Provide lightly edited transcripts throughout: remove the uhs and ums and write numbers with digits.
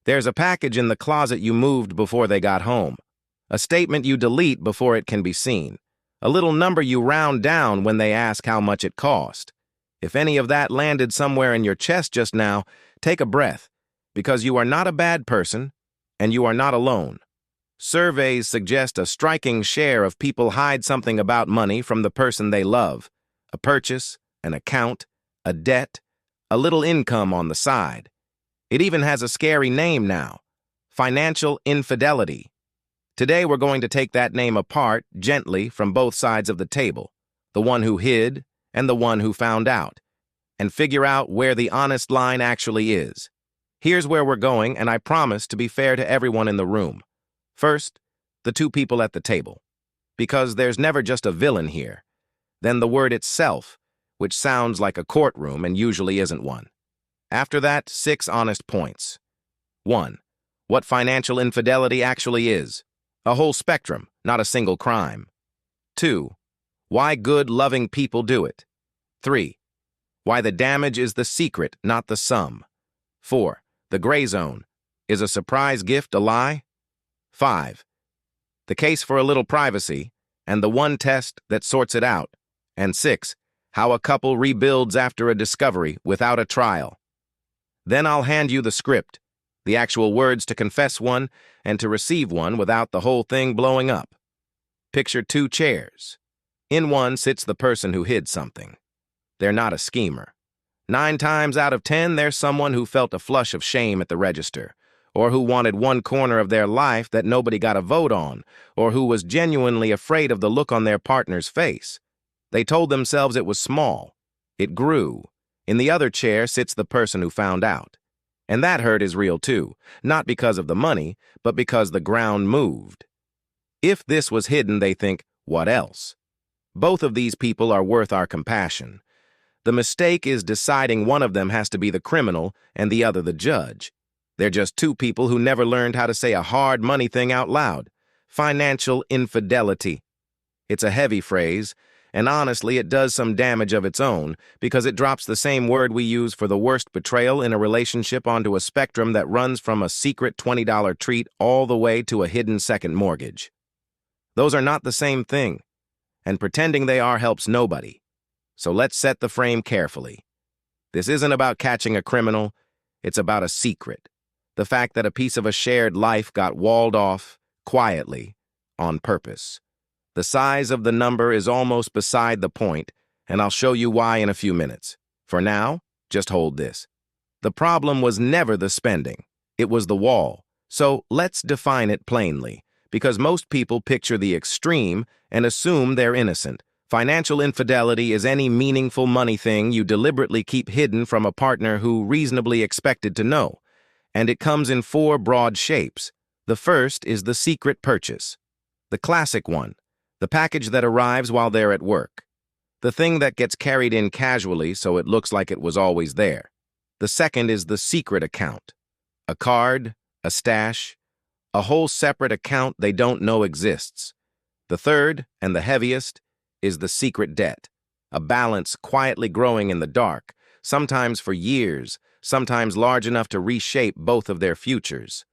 There's a package in the closet you moved before they got home. A statement you delete before it can be seen. A little number you round down when they ask how much it cost. If any of that landed somewhere in your chest just now, take a breath, because you are not a bad person, and you are not alone. Surveys suggest a striking share of people hide something about money from the person they love. A purchase, an account, a debt, a little income on the side. It even has a scary name now: financial infidelity. Today we're going to take that name apart gently from both sides of the table, the one who hid and the one who found out, and figure out where the honest line actually is. Here's where we're going, and I promise to be fair to everyone in the room. First, the two people at the table, because there's never just a villain here. Then the word itself, which sounds like a courtroom and usually isn't one. After that, 6 honest points. 1. What financial infidelity actually is. A whole spectrum, not a single crime. 2. Why good, loving people do it. 3. Why the damage is the secret, not the sum. 4. The gray zone. Is a surprise gift a lie? 5. The case for a little privacy, and the one test that sorts it out. And 6. How a couple rebuilds after a discovery without a trial. Then I'll hand you the script, the actual words to confess one and to receive one without the whole thing blowing up. Picture 2 chairs. In one sits the person who hid something. They're not a schemer. 9 times out of 10, they're someone who felt a flush of shame at the register, or who wanted one corner of their life that nobody got a vote on, or who was genuinely afraid of the look on their partner's face. They told themselves it was small. It grew. In the other chair sits the person who found out. And that hurt is real too, not because of the money, but because the ground moved. If this was hidden, they think, what else? Both of these people are worth our compassion. The mistake is deciding one of them has to be the criminal and the other the judge. They're just 2 people who never learned how to say a hard money thing out loud. Financial infidelity. It's a heavy phrase, and honestly, it does some damage of its own because it drops the same word we use for the worst betrayal in a relationship onto a spectrum that runs from a secret $20 treat all the way to a hidden second mortgage. Those are not the same thing, and pretending they are helps nobody. So let's set the frame carefully. This isn't about catching a criminal, it's about a secret. The fact that a piece of a shared life got walled off, quietly, on purpose. The size of the number is almost beside the point, and I'll show you why in a few minutes. For now, just hold this. The problem was never the spending. It was the wall. So let's define it plainly, because most people picture the extreme and assume they're innocent. Financial infidelity is any meaningful money thing you deliberately keep hidden from a partner who reasonably expected to know. And it comes in 4 broad shapes. The first is the secret purchase. The classic one. The package that arrives while they're at work. The thing that gets carried in casually so it looks like it was always there. The second is the secret account. A card, a stash, a whole separate account they don't know exists. The third, and the heaviest, is the secret debt. A balance quietly growing in the dark, sometimes for years, sometimes large enough to reshape both of their futures.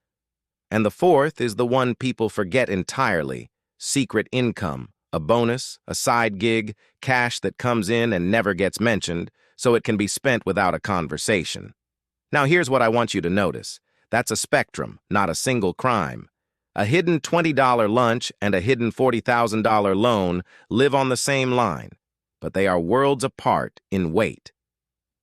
And the fourth is the one people forget entirely. Secret income, a bonus, a side gig, cash that comes in and never gets mentioned, so it can be spent without a conversation. Now here's what I want you to notice. That's a spectrum, not a single crime. A hidden $20 lunch and a hidden $40,000 loan live on the same line, but they are worlds apart in weight.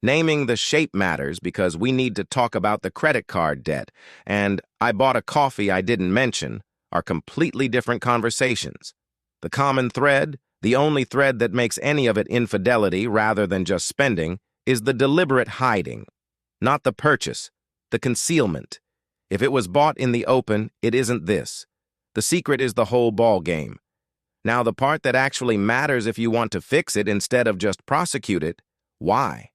Naming the shape matters because we need to talk about the credit card debt, and I bought a coffee I didn't mention, are completely different conversations. The common thread, the only thread that makes any of it infidelity rather than just spending, is the deliberate hiding. Not the purchase, the concealment. If it was bought in the open, it isn't this. The secret is the whole ball game. Now the part that actually matters if you want to fix it instead of just prosecute it, why?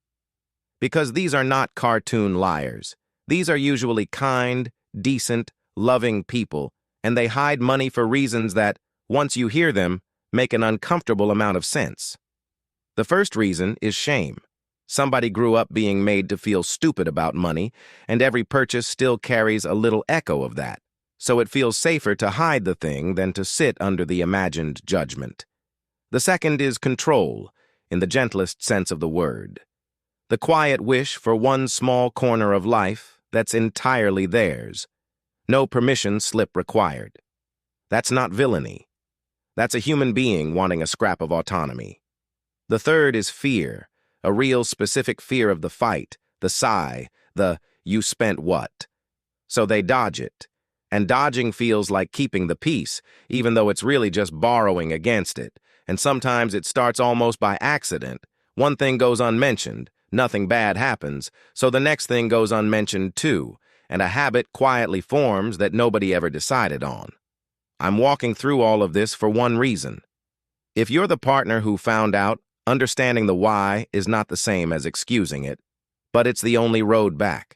Because these are not cartoon liars. These are usually kind, decent, loving people, and they hide money for reasons that, once you hear them, make an uncomfortable amount of sense. The first reason is shame. Somebody grew up being made to feel stupid about money, and every purchase still carries a little echo of that. So it feels safer to hide the thing than to sit under the imagined judgment. The second is control, in the gentlest sense of the word. The quiet wish for one small corner of life that's entirely theirs. No permission slip required. That's not villainy. That's a human being wanting a scrap of autonomy. The third is fear, a real specific fear of the fight, the sigh, the "you spent what?" So they dodge it. And dodging feels like keeping the peace, even though it's really just borrowing against it. And sometimes it starts almost by accident. One thing goes unmentioned, nothing bad happens, so the next thing goes unmentioned too, and a habit quietly forms that nobody ever decided on. I'm walking through all of this for one reason. If you're the partner who found out, understanding the why is not the same as excusing it, but it's the only road back.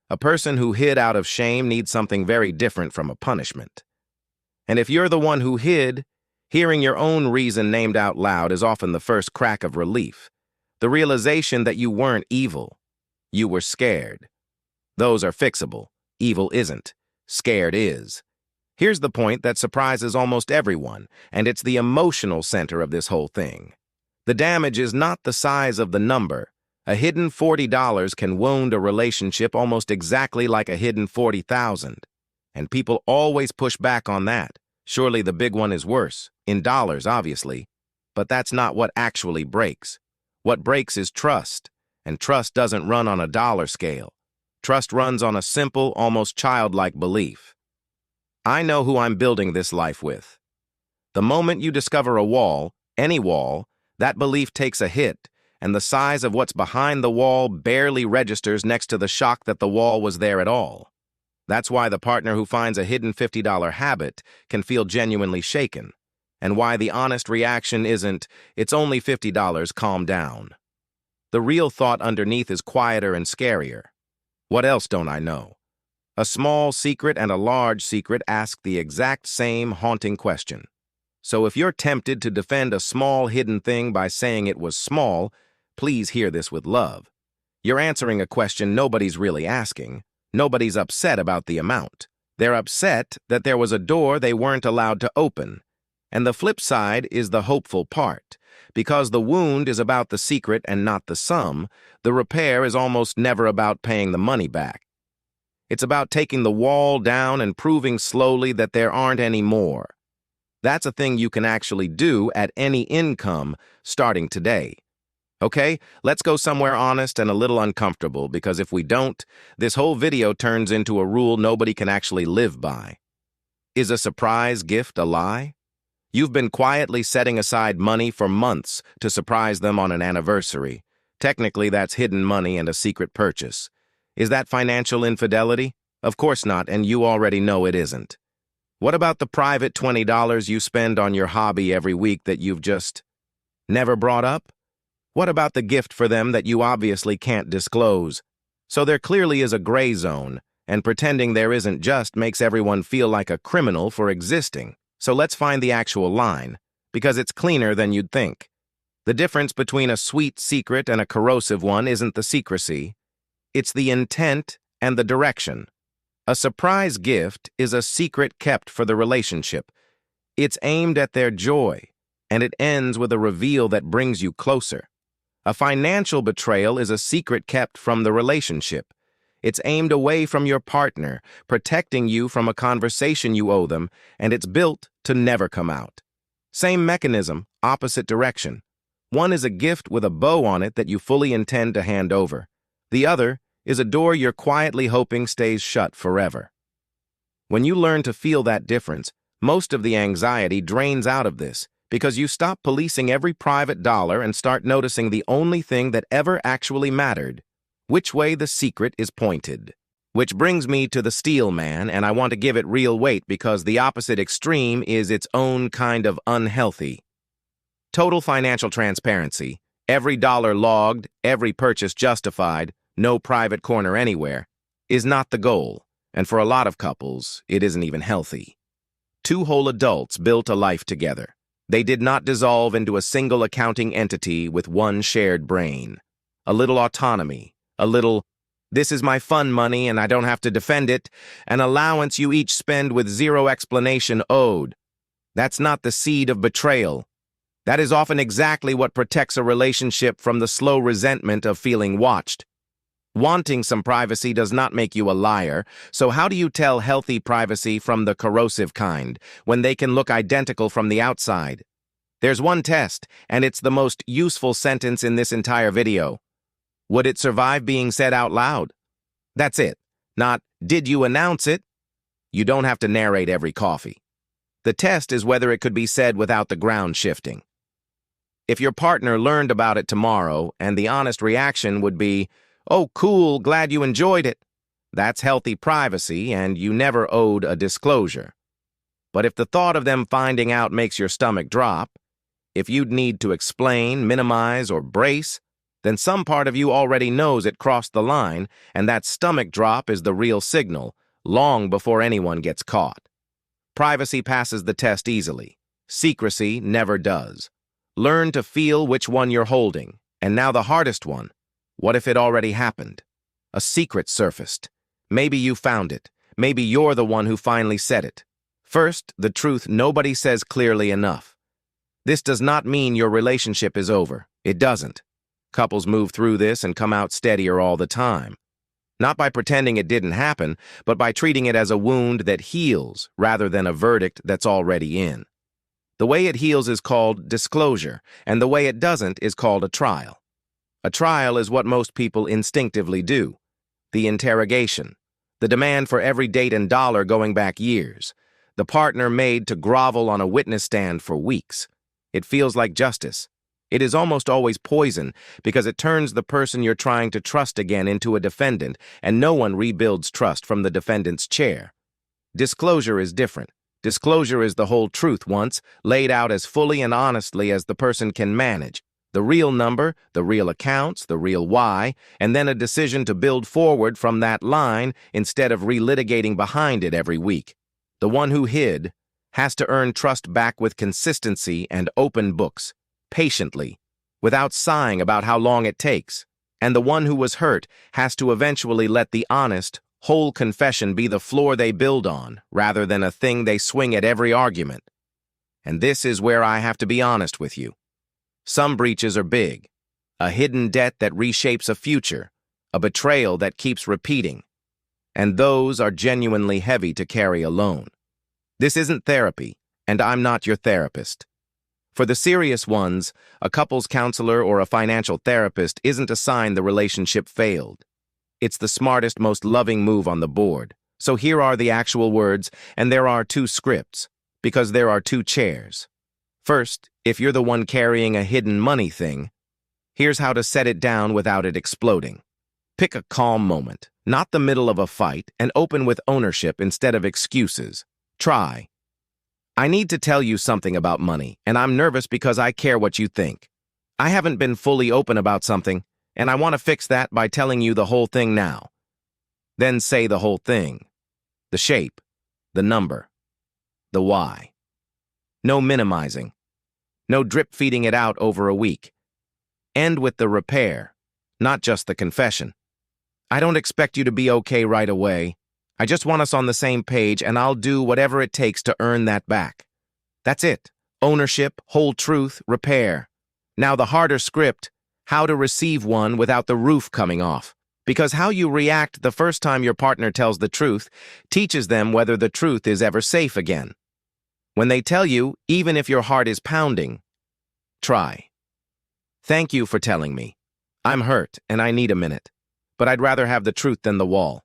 A person who hid out of shame needs something very different from a punishment. And if you're the one who hid, hearing your own reason named out loud is often the first crack of relief. The realization that you weren't evil. You were scared. Those are fixable. Evil isn't. Scared is. Here's the point that surprises almost everyone, and it's the emotional center of this whole thing. The damage is not the size of the number. A hidden $40 can wound a relationship almost exactly like a hidden 40,000. And people always push back on that. Surely the big one is worse, in dollars, obviously. But that's not what actually breaks. What breaks is trust, and trust doesn't run on a dollar scale. Trust runs on a simple, almost childlike belief. I know who I'm building this life with. The moment you discover a wall, any wall, that belief takes a hit, and the size of what's behind the wall barely registers next to the shock that the wall was there at all. That's why the partner who finds a hidden $50 habit can feel genuinely shaken, and why the honest reaction isn't, "It's only $50, calm down." The real thought underneath is quieter and scarier. What else don't I know? A small secret and a large secret ask the exact same haunting question. So if you're tempted to defend a small hidden thing by saying it was small, please hear this with love. You're answering a question nobody's really asking. Nobody's upset about the amount. They're upset that there was a door they weren't allowed to open. And the flip side is the hopeful part. Because the wound is about the secret and not the sum, the repair is almost never about paying the money back. It's about taking the wall down and proving slowly that there aren't any more. That's a thing you can actually do at any income starting today. Okay, let's go somewhere honest and a little uncomfortable, because if we don't, this whole video turns into a rule nobody can actually live by. Is a surprise gift a lie? You've been quietly setting aside money for months to surprise them on an anniversary. Technically, that's hidden money and a secret purchase. Is that financial infidelity? Of course not, and you already know it isn't. What about the private $20 you spend on your hobby every week that you've just never brought up? What about the gift for them that you obviously can't disclose? So there clearly is a gray zone, and pretending there isn't just makes everyone feel like a criminal for existing. So let's find the actual line, because it's cleaner than you'd think. The difference between a sweet secret and a corrosive one isn't the secrecy. It's the intent and the direction. A surprise gift is a secret kept for the relationship. It's aimed at their joy, and it ends with a reveal that brings you closer. A financial betrayal is a secret kept from the relationship. It's aimed away from your partner, protecting you from a conversation you owe them, and it's built to never come out. Same mechanism, opposite direction. One is a gift with a bow on it that you fully intend to hand over. The other is a door you're quietly hoping stays shut forever. When you learn to feel that difference, most of the anxiety drains out of this, because you stop policing every private dollar and start noticing the only thing that ever actually mattered: which way the secret is pointed. Which brings me to the steel man, and I want to give it real weight because the opposite extreme is its own kind of unhealthy. Total financial transparency, every dollar logged, every purchase justified, no private corner anywhere, is not the goal, and for a lot of couples, it isn't even healthy. Two whole adults built a life together. They did not dissolve into a single accounting entity with one shared brain. a little autonomy, a little, this is my fun money and I don't have to defend it, an allowance you each spend with zero explanation owed. That's not the seed of betrayal. That is often exactly what protects a relationship from the slow resentment of feeling watched. Wanting some privacy does not make you a liar, so how do you tell healthy privacy from the corrosive kind, when they can look identical from the outside? There's one test, and it's the most useful sentence in this entire video. Would it survive being said out loud? That's it. Not, did you announce it? You don't have to narrate every coffee. The test is whether it could be said without the ground shifting. If your partner learned about it tomorrow, and the honest reaction would be, oh, cool, glad you enjoyed it. That's healthy privacy, and you never owed a disclosure. But if the thought of them finding out makes your stomach drop, if you'd need to explain, minimize, or brace, then some part of you already knows it crossed the line, and that stomach drop is the real signal, long before anyone gets caught. Privacy passes the test easily. Secrecy never does. Learn to feel which one you're holding, and now the hardest one. What if it already happened? A secret surfaced. Maybe you found it. Maybe you're the one who finally said it. First, the truth nobody says clearly enough. This does not mean your relationship is over. It doesn't. Couples move through this and come out steadier all the time. Not by pretending it didn't happen, but by treating it as a wound that heals rather than a verdict that's already in. The way it heals is called disclosure, and the way it doesn't is called a trial. A trial is what most people instinctively do. The interrogation. The demand for every date and dollar going back years. The partner made to grovel on a witness stand for weeks. It feels like justice. It is almost always poison because it turns the person you're trying to trust again into a defendant, and no one rebuilds trust from the defendant's chair. Disclosure is different. Disclosure is the whole truth once, laid out as fully and honestly as the person can manage. The real number, the real accounts, the real why, and then a decision to build forward from that line instead of relitigating behind it every week. The one who hid has to earn trust back with consistency and open books, patiently, without sighing about how long it takes. And the one who was hurt has to eventually let the honest, whole confession be the floor they build on, rather than a thing they swing at every argument. And this is where I have to be honest with you. Some breaches are big, a hidden debt that reshapes a future, a betrayal that keeps repeating, and those are genuinely heavy to carry alone. This isn't therapy, and I'm not your therapist. For the serious ones, a couples counselor or a financial therapist isn't a sign the relationship failed. It's the smartest, most loving move on the board. So here are the actual words, and there are two scripts, because there are two chairs. First, if you're the one carrying a hidden money thing, here's how to set it down without it exploding. Pick a calm moment, not the middle of a fight, and open with ownership instead of excuses. Try. I need to tell you something about money, and I'm nervous because I care what you think. I haven't been fully open about something, and I want to fix that by telling you the whole thing now. Then say the whole thing. The shape, the number, the why. No minimizing. No drip-feeding it out over a week. End with the repair, not just the confession. I don't expect you to be okay right away. I just want us on the same page, and I'll do whatever it takes to earn that back. That's it. Ownership, whole truth, repair. Now the harder script, how to receive one without the roof coming off. Because how you react the first time your partner tells the truth teaches them whether the truth is ever safe again. When they tell you, even if your heart is pounding, try. Thank you for telling me. I'm hurt and I need a minute, but I'd rather have the truth than the wall.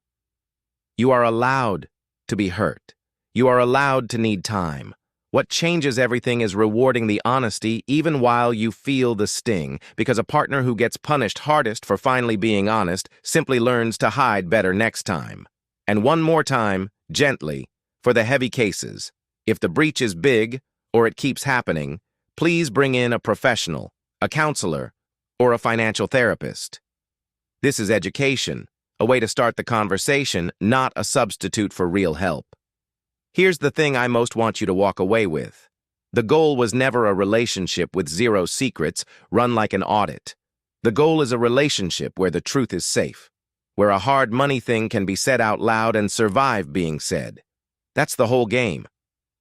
You are allowed to be hurt. You are allowed to need time. What changes everything is rewarding the honesty even while you feel the sting, because a partner who gets punished hardest for finally being honest simply learns to hide better next time. And one more time, gently, for the heavy cases. If the breach is big, or it keeps happening, please bring in a professional, a counselor, or a financial therapist. This is education, a way to start the conversation, not a substitute for real help. Here's the thing I most want you to walk away with. The goal was never a relationship with zero secrets run like an audit. The goal is a relationship where the truth is safe, where a hard money thing can be said out loud and survive being said. That's the whole game.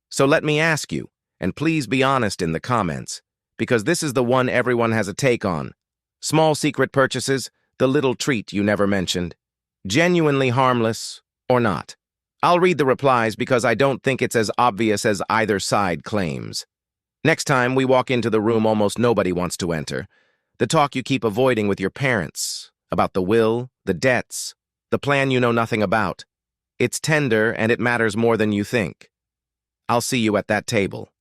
So let me ask you, and please be honest in the comments, because this is the one everyone has a take on. Small secret purchases, the little treat you never mentioned. Genuinely harmless, or not? I'll read the replies because I don't think it's as obvious as either side claims. Next time we walk into the room almost nobody wants to enter, the talk you keep avoiding with your parents, about the will, the debts, the plan you know nothing about. It's tender and it matters more than you think. I'll see you at that table.